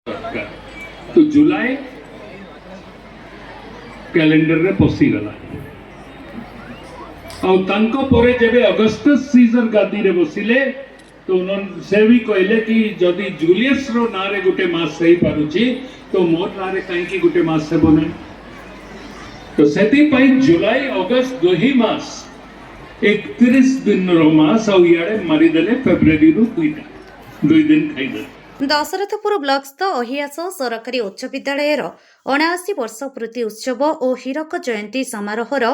तो जुलाई कैलेंडर रे पशिगला जेबे अगस्टस सीजर गादी रे बसिले तो से भी कहले कि जदि जूलियस रो ना रे गुटे मास सही पारुची तो मोर ना रे काई की गुटे मास से बने तो सेति पई जुलाई अगस्त दो ही मास 31 दिन रो मास और याडे मारी देले फेब्रुआरी रो दुई दिन खाइदे। दशरथपुर ब्लकस्थ अहियास सरकारी उच्च विद्यालयर 79 वर्ष पूर्ति उत्सव और हीरक जयंती समारोहर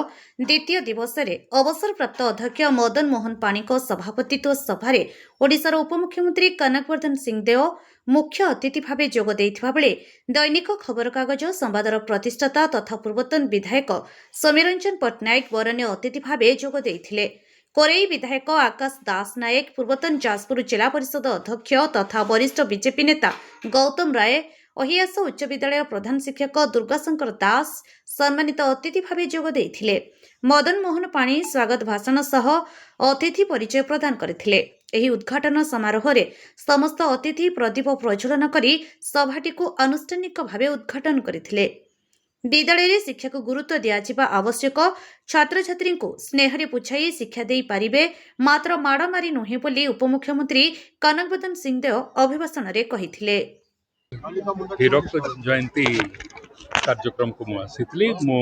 द्वितीय दिवस अवसरप्राप्त अध्यक्ष मदन मोहन पाणीक सभापतित्व सभार ओडिशार उपमुख्यमंत्री कनकवर्धन सिंहदेव मुख्य अतिथि भाव जोग देइथिबा बेले दैनिक खबरकागज संवादर प्रतिष्ठाता तथा पूर्वतन विधायक समीरंजन पट्टनायक बरण्य अतिथि भाव जोग देइथिले। कोरेई विधायक आकाश दास नायक पूर्वतन जाजपुर जिला परिषद अध्यक्ष तथा वरिष्ठ बीजेपी नेता गौतम राय अहियास उच्च विद्यालय प्रधान शिक्षक दुर्गाशंकर दास सम्मानित अतिथि भाव जोग देइथिले। मदन मोहन पाणी स्वागत भाषण सह अतिथि परिचय प्रदान करथिले। एही उद्घाटन समारोह रे समस्त अतिथि प्रदीप प्रज्वलन करी सभाटी को आनुष्ठानिक भाव उद्घाटन करथिले। विद्यालय शिक्षा को गुरुत्व दिया आवश्यक छात्र छात्री को स्नेह बुझाई शिक्षा दे पारिबे मात्र माड़ मारी नुहे बोली उपमुख्यमंत्री कनकवर्धन सिंहदेव अभिभाषण रे कहिथिले। हीरक जयंती कार्यक्रम को मुझे मु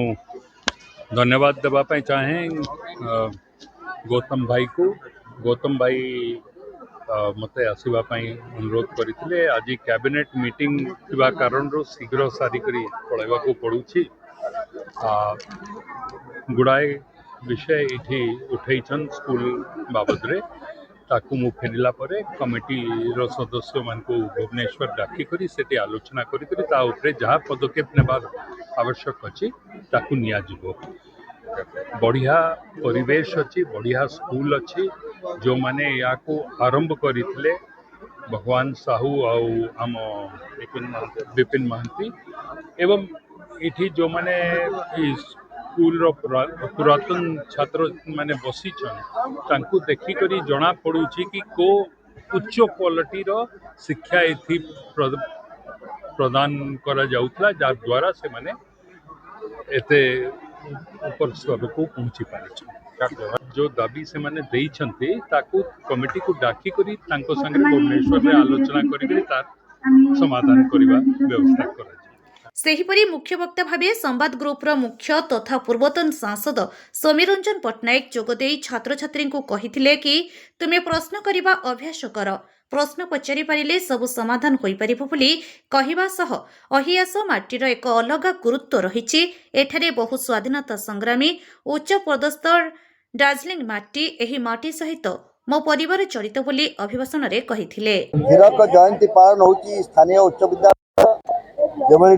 धन्यवाद देवाई चाहे गौतम भाई मते आसवाई अनुरोध करते आज कैबिनेट मीटिंग थिबा कारण शीघ्र सारिक पलैवा को पड़ुछि गुड़ाए विषय ये उठेछन स्कूल बाबद रे ताकू मु फेरिला परे कमिटी रो सदस्य मान को भुवनेश्वर डाकी करी सेठी आलोचना करी ता उपरे जहाँ पदक्षेप नेबार आवश्यक अछि ताकू निया जिवो। बढ़िया परिवेश अच्छी बढ़िया स्कूल अच्छी जो माने या को आरंभ करथिले भगवान साहू आम विपिन महांती एवं इठी जो माने स्कूल रो पुरातन छात्र माने बसी तांकु देखी करी जना पड़ुछि कि को उच्च क्वालिटी रो शिक्षा एथि प्रदान करा जाउतला जार द्वारा से माने एते ऊपर स्तर को पहुंची पारे जो दाबी से माने देइछन्ते ताकू कमिटी को डाकी करी तांको संगे भुवनेश्वर में आलोचना करी तार समाधान करिबा व्यवस्था करा। सेहिपरि मुख्य वक्ता भावे संवाद ग्रुपर मुख्य तथा पूर्वतन सांसद समीरंजन पट्टनायक जोगदे छात्र छात्री को कहिथिले कि तुमे प्रश्न करिबा अभ्यास कर प्रश्न पचारि पारिले सब समाधान होई परिबो बोली कहिबा सह अहियास माटीर एक अलग गुरुत्व रहिछि एठारे बहु स्वाधीनता संग्रामी उच्च पदस्थ दार्जिलिंग माटी एही माटी सहित मो परिवार जड़ित बोली अभिभाषण रे कहिथिले। हीरक जयंती पालन होछि स्थानीय उच्च विद्यालय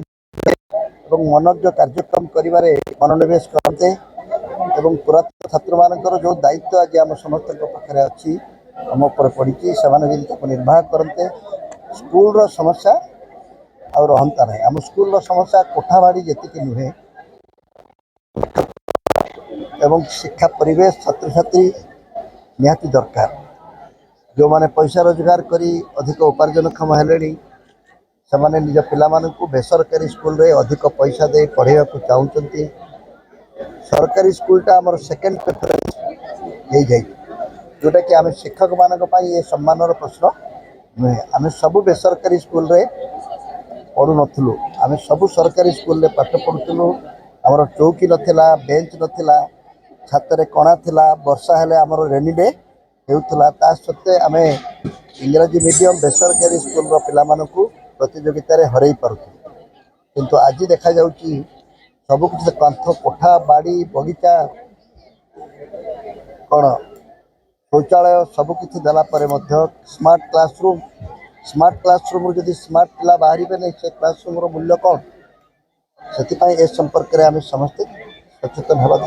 मनोज कार्यक्रम करिबारे मनोनिवेश करते एवं पुरातन छात्र मानकर जो दायित्व आज आम समस्त पाखे अच्छी आम पर पड़ी से निर्वाह करते स्कूल रो समस्या और रहता ना आम स्कूल रो समस्या कोठाबाड़ी जी नुहे एवं शिक्षा परिवेश छात्र छात्री निहाती दरकार जो माने पैसा रोजगार करी अधिक उपार्जनक्षम हेले से निज पिलामानंकु बेसरकारी स्कूल रे अधिक पैसा दे पढ़ाई को चाहते सरकारी स्कूलटा आमर सेकेंड प्रेफरेंस हो जाए जोटा कि आम शिक्षक मानक ये सम्मानर प्रश्न नुहे आम सबू बेसरकारी स्कूल रे पढ़ु नथुलु आम सबू सरकारी स्कूल रे पाठ पढ़ुलु आमर चौकी नथिला बेंच नथिला छाତରେ कणा थिला वर्षा हेले आमर रेनी डे हेउथला ता सत्ते आम इंग्रजी मीडियम बेसरकारी स्कूल रो पिला मानकु प्रतियोगिता रे हरई पारुथु किंतु आज देखा जाउची सब कुछ कंथ कोठा बाड़ी बगीचा कौन शौचालय सबकि देला स्मार्ट क्लासरूम जदि स्मार्ट पिला बाहर नहीं से क्लासरूम रो मूल्य कौन से संपर्क में आम समस्ते सचेतन हवा तो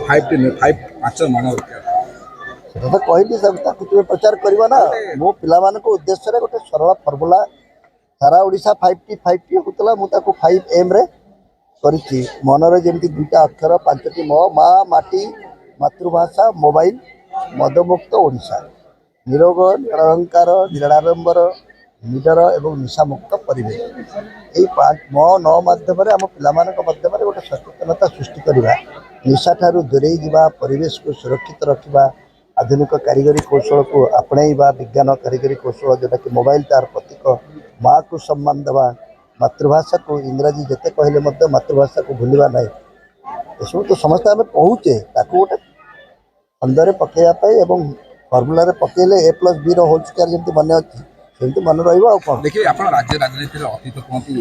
कहली सब तुम प्रचार करवा ना मो पिला उद्देश्य गोटे सरल फर्मुला सारा ओडिशा 5T होता मुझे 5M रे करी मनरे जमी दुईटा अक्षर 5टी म माँ माटी मातृभाषा मोबाइल मदमुक्त ओडिशा निरोग निरहंकार निराडंबर निडर एवं निशामुक्त परिवेश यही 5 9 माध्यम आम पाम गोटे सचेतनता सृष्टि करवा निशा ठारू दूरे जा परिवेश को सुरक्षित रखा आधुनिक कारीगरी कौशल को आपणेबा विज्ञान कारीगरी कौशल जोटा कि मोबाइल तार प्रतीक माँ को सम्मान देवा मातृभाषा को इंग्राजी जिते कहले मातृभाषा को भूलवा ना यू तो समस्त आम कहुचे गोटे अंदर पकड़ापी और फर्मुला पकड़े A+B होल स्क्वायर जमी मन अच्छी सेमती मन रहा देखिए आप राज्य राजनीति अतीत कहती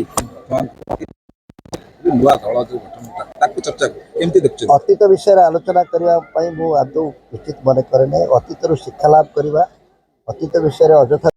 नुआ दल जो गठन चर्चा केमती देखते अतीत विषय आलोचना करने आदौ उचित मन करे ना अतीत शिक्षा लाभ करवा अतीत विषय अजथा